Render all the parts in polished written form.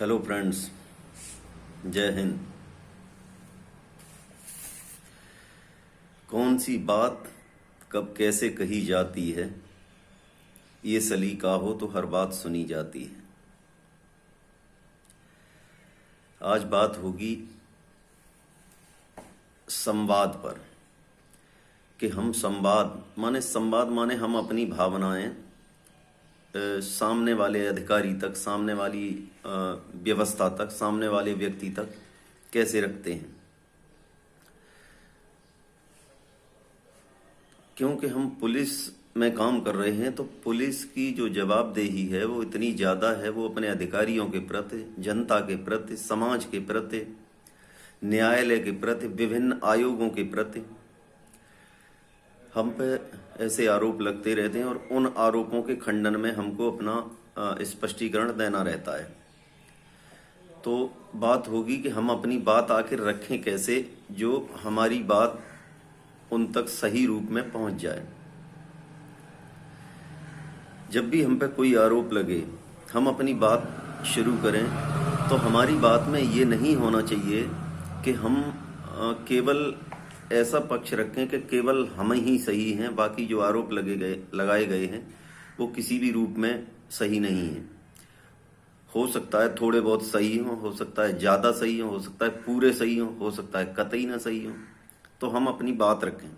Hello friends, जय हिंद। कौन सी बात कब कैसे कही जाती है, ये सलीका हो तो हर बात सुनी जाती है। आज बात होगी संवाद पर कि हम संवाद माने हम अपनी भावनाएं सामने वाले अधिकारी तक, सामने वाली व्यवस्था तक, सामने वाले व्यक्ति तक कैसे रखते हैं। क्योंकि हम पुलिस में काम कर रहे हैं तो पुलिस की जो जवाबदेही है वो इतनी ज़्यादा है। वो अपने अधिकारियों के प्रति, जनता के प्रति, समाज के प्रति, न्यायालय के प्रति, विभिन्न आयोगों के प्रति हम पे ऐसे आरोप लगते रहते हैं और उन आरोपों के खंडन में हमको अपना स्पष्टीकरण देना रहता है। तो बात होगी कि हम अपनी बात आखिर रखें कैसे, जो हमारी बात उन तक सही रूप में पहुंच जाए। जब भी हम पे कोई आरोप लगे, हम अपनी बात शुरू करें तो हमारी बात में ये नहीं होना चाहिए कि हम केवल ऐसा पक्ष रखें कि केवल हम ही सही हैं, बाकी जो आरोप लगाए गए हैं वो किसी भी रूप में सही नहीं है। हो सकता है थोड़े बहुत सही हो सकता है ज़्यादा सही हो सकता है पूरे सही हो सकता है कतई ना सही हो। तो हम अपनी बात रखें।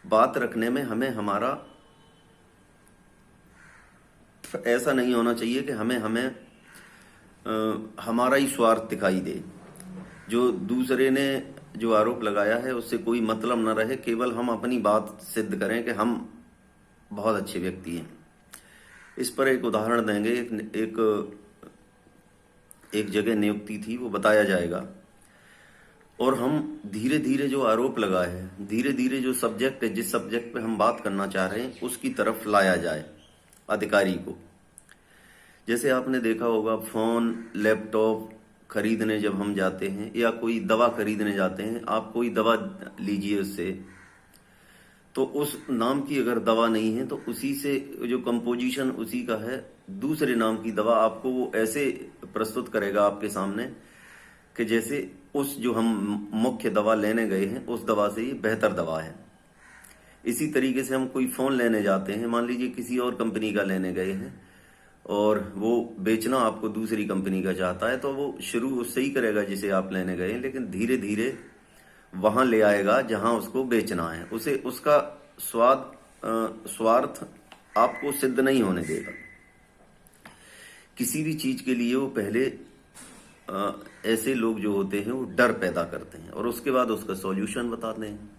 बात रखने में हमें हमारा ऐसा नहीं होना चाहिए कि हमें हमारा ही स्वार्थ दिखाई दे। जो दूसरे ने जो आरोप लगाया है उससे कोई मतलब न रहे, केवल हम अपनी बात सिद्ध करें कि हम बहुत अच्छे व्यक्ति हैं। इस पर एक उदाहरण देंगे। एक जगह नियुक्ति थी, वो बताया जाएगा। और हम धीरे धीरे जो आरोप लगाए हैं, धीरे धीरे जो सब्जेक्ट है, जिस सब्जेक्ट पे हम बात करना चाह रहे हैं उसकी तरफ लाया जाए अधिकारी को। जैसे आपने देखा होगा, फोन, लैपटॉप खरीदने जब हम जाते हैं या कोई दवा खरीदने जाते हैं, आप कोई दवा लीजिए उससे, तो उस नाम की अगर दवा नहीं है तो उसी से जो कंपोजिशन उसी का है, दूसरे नाम की दवा आपको वो ऐसे प्रस्तुत करेगा आपके सामने कि जैसे उस जो हम मुख्य दवा लेने गए हैं उस दवा से ये बेहतर दवा है। इसी तरीके से हम कोई फोन लेने जाते हैं, मान लीजिए किसी और कंपनी का लेने गए हैं और वो बेचना आपको दूसरी कंपनी का चाहता है, तो वो शुरू उससे ही करेगा जिसे आप लेने गए हैं, लेकिन धीरे धीरे वहां ले आएगा जहां उसको बेचना है। उसे उसका स्वार्थ आपको सिद्ध नहीं होने देगा। किसी भी चीज के लिए वो पहले ऐसे लोग जो होते हैं वो डर पैदा करते हैं और उसके बाद उसका सॉल्यूशन बताते हैं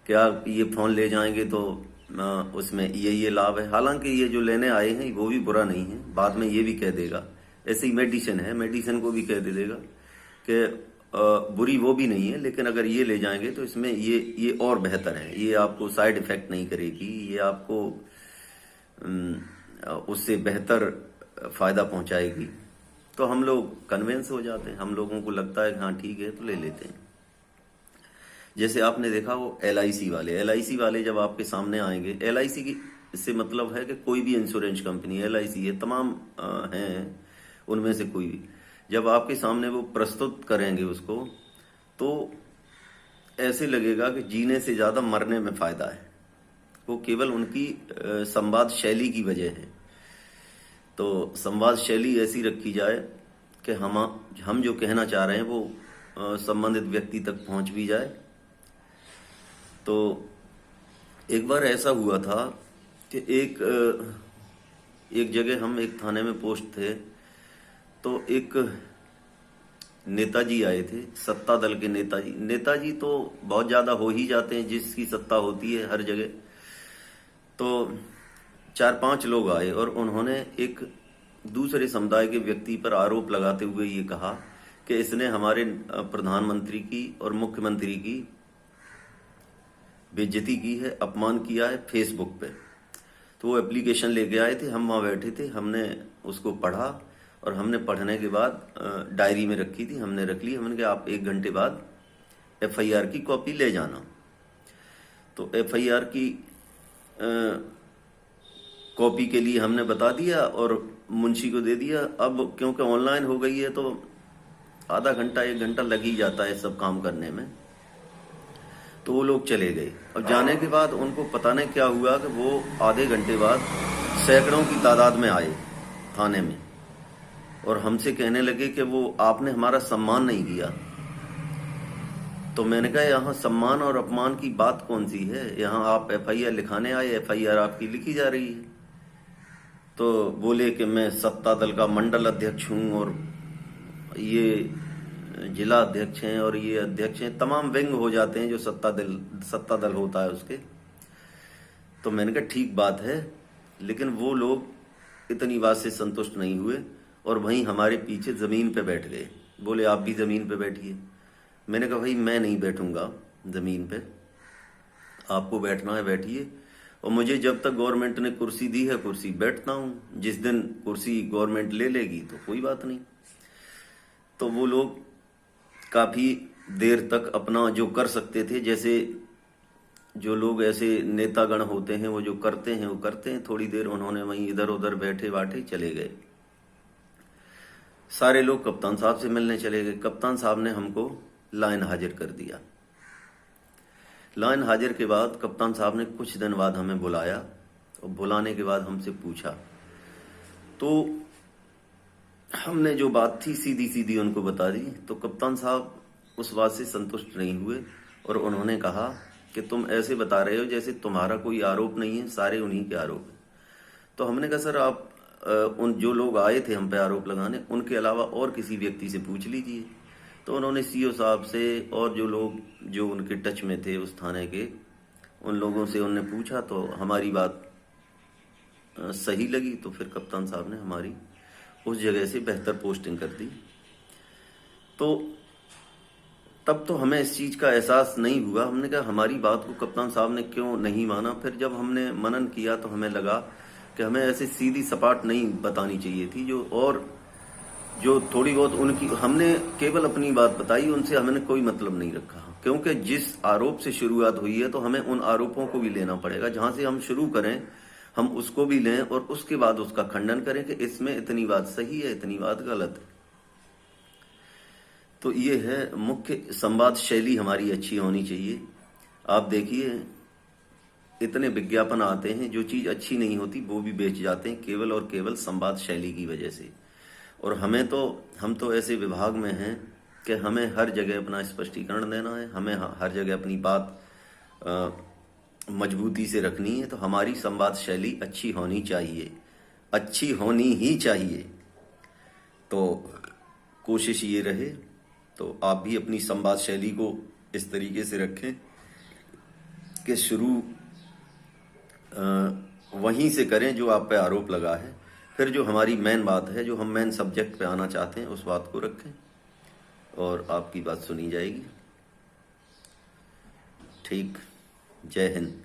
कि आप ये फोन ले जाएंगे तो उसमें ये लाभ है। हालांकि ये जो लेने आए हैं वो भी बुरा नहीं है, बाद में ये भी कह देगा। ऐसे ही मेडिसिन है, मेडिसिन को भी कह देगा कि बुरी वो भी नहीं है, लेकिन अगर ये ले जाएंगे तो इसमें ये और बेहतर है, ये आपको साइड इफेक्ट नहीं करेगी, ये आपको उससे बेहतर फायदा पहुंचाएगी। तो हम लोग कन्विंस हो जाते हैं, हम लोगों को लगता है कि हाँ ठीक है तो ले लेते हैं। जैसे आपने देखा वो एलआईसी वाले जब आपके सामने आएंगे, एलआईसी की इससे मतलब है कि कोई भी इंश्योरेंस कंपनी, एलआईसी है, तमाम हैं उनमें से कोई भी, जब आपके सामने वो प्रस्तुत करेंगे उसको, तो ऐसे लगेगा कि जीने से ज्यादा मरने में फायदा है। वो केवल उनकी संवाद शैली की वजह है। तो संवाद शैली ऐसी रखी जाए कि हम जो कहना चाह रहे हैं वो संबंधित व्यक्ति तक पहुंच भी जाए। तो एक बार ऐसा हुआ था कि एक जगह हम एक थाने में पोस्ट थे, तो एक नेताजी आए थे, सत्ता दल के नेताजी तो बहुत ज्यादा हो ही जाते हैं जिसकी सत्ता होती है हर जगह। तो 4-5 लोग आए और उन्होंने एक दूसरे समुदाय के व्यक्ति पर आरोप लगाते हुए ये कहा कि इसने हमारे प्रधानमंत्री की और मुख्यमंत्री की बेइज्जती की है, अपमान किया है फेसबुक पे। तो वो एप्लीकेशन लेके आए थे, हम वहां बैठे थे, हमने उसको पढ़ा और हमने पढ़ने के बाद डायरी में रखी थी, हमने रख ली। हमने कहा आप 1 घंटे बाद एफआईआर की कॉपी ले जाना। तो एफआईआर की कॉपी के लिए हमने बता दिया और मुंशी को दे दिया। अब क्योंकि ऑनलाइन हो गई है तो आधा घंटा 1 घंटा लग ही जाता है सब काम करने में। तो वो लोग चले गए। अब जाने के बाद उनको पता नहीं क्या हुआ कि वो आधे घंटे बाद सैकड़ों की तादाद में आए थाने में और हमसे कहने लगे कि वो आपने हमारा सम्मान नहीं किया। तो मैंने कहा यहाँ सम्मान और अपमान की बात कौन सी है, यहाँ आप FIR लिखाने आए, FIR आपकी लिखी जा रही है। तो बोले कि मैं सत्ता दल का मंडल अध्यक्ष हूँ और ये जिला अध्यक्ष हैं और ये अध्यक्ष हैं, तमाम व्यंग हो जाते हैं जो सत्ता दल होता है उसके। तो मैंने कहा ठीक बात है, लेकिन वो लोग इतनी बात से संतुष्ट नहीं हुए और वहीं हमारे पीछे जमीन पे बैठ गए। बोले आप भी जमीन पे बैठिए। मैंने कहा भाई मैं नहीं बैठूंगा जमीन पे, आपको बैठना है बैठिए, और मुझे जब तक गवर्नमेंट ने कुर्सी दी है कुर्सी बैठता हूं, जिस दिन कुर्सी गवर्नमेंट ले लेगी तो कोई बात नहीं। तो वो लोग काफी देर तक अपना जो कर सकते थे, जैसे जो लोग ऐसे नेतागण होते हैं वो जो करते हैं वो करते हैं, थोड़ी देर उन्होंने वहीं इधर उधर बैठे बाठे चले गए। सारे लोग कप्तान साहब से मिलने चले गए। कप्तान साहब ने हमको लाइन हाजिर कर दिया। लाइन हाजिर के बाद कप्तान साहब ने कुछ दिन बाद हमें बुलाया और बुलाने के बाद हमसे पूछा, तो हमने जो बात थी सीधी सीधी उनको बता दी। तो कप्तान साहब उस बात से संतुष्ट नहीं हुए और उन्होंने कहा कि तुम ऐसे बता रहे हो जैसे तुम्हारा कोई आरोप नहीं है, सारे उन्हीं के आरोप है। तो हमने कहा सर आप उन जो लोग आए थे हम पे आरोप लगाने, उनके अलावा और किसी व्यक्ति से पूछ लीजिए। तो उन्होंने CO साहब से और जो लोग जो उनके टच में थे उस थाने के, उन लोगों से उनने पूछा तो हमारी बात सही लगी। तो फिर कप्तान साहब ने हमारी उस जगह से बेहतर पोस्टिंग कर दी। तो तब तो हमें इस चीज का एहसास नहीं हुआ। हमने कहा हमारी बात को कप्तान साहब ने क्यों नहीं माना। फिर जब हमने मनन किया तो हमें लगा कि हमें ऐसे सीधी सपाट नहीं बतानी चाहिए थी, जो थोड़ी बहुत उनकी हमने केवल अपनी बात बताई, उनसे हमने कोई मतलब नहीं रखा। क्योंकि जिस आरोप से शुरुआत हुई है तो हमें उन आरोपों को भी लेना पड़ेगा। जहां से हम शुरू करें हम उसको भी लें और उसके बाद उसका खंडन करें कि इसमें इतनी बात सही है इतनी बात गलत है। तो ये है मुख्य संवाद शैली हमारी अच्छी होनी चाहिए। आप देखिए इतने विज्ञापन आते हैं, जो चीज अच्छी नहीं होती वो भी बेच जाते हैं केवल और केवल संवाद शैली की वजह से। और हम तो ऐसे विभाग में हैं कि हमें हर जगह अपना स्पष्टीकरण देना है, हमें हर जगह अपनी बात मजबूती से रखनी है। तो हमारी संवाद शैली अच्छी होनी चाहिए, अच्छी होनी ही चाहिए। तो कोशिश ये रहे तो आप भी अपनी संवाद शैली को इस तरीके से रखें कि शुरू वहीं से करें जो आप पे आरोप लगा है, फिर जो हमारी मेन बात है, जो हम मेन सब्जेक्ट पे आना चाहते हैं, उस बात को रखें और आपकी बात सुनी जाएगी। ठीक, जय हिंद।